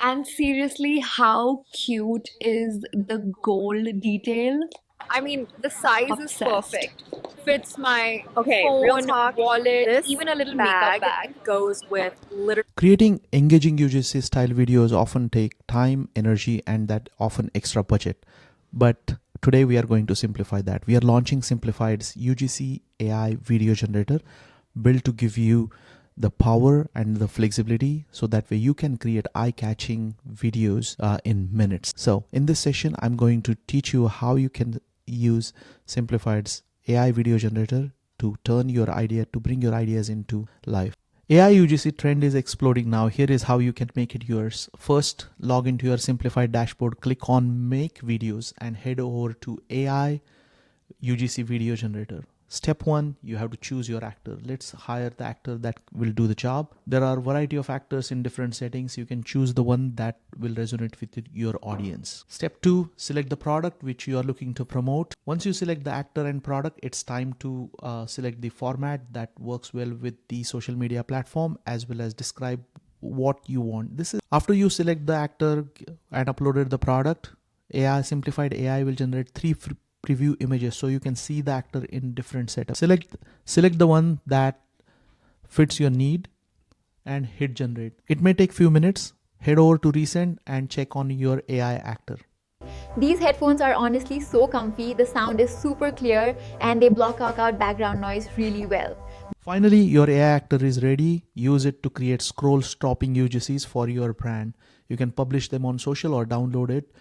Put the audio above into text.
And seriously, how cute is the gold detail? I mean, the size is Obsessed. perfect. Fits my Okay, real phone, talk. wallet, This even a little makeup bag bag. goes with literally. Creating engaging UGC style videos often take time, energy, and that often extra budget. But today we are going to simplify that. We are launching Simplified's UGC AI video generator built to give you the power and the flexibility so that way you can create eye-catching videos in minutes. So in this session, I'm going to teach you how you can use Simplified's AI video generator to bring your ideas into life. AI UGC trend is exploding now. Here is how you can make it yours. First, log into your Simplified dashboard, click on Make Videos and head over to AI UGC video generator. Step 1, you have to choose your actor. Let's hire the actor that will do the job. There are a variety of actors in different settings. You can choose the one that will resonate with your audience. Step 2, select the product which you are looking to promote. Once you select the actor and product, it's time to select the format that works well with the social media platform, as well as describe what you want. This is after you select the actor and uploaded the product. Simplified AI will generate three preview images so you can see the actor in different setups. Select the one that fits your need and hit generate. It may take few minutes. Head over to recent and check on your AI actor. These headphones are honestly so comfy, the sound is super clear and they block out background noise really well. Finally, your AI actor is ready. Use it to create scroll stopping UGCs for your brand. You can publish them on social or download it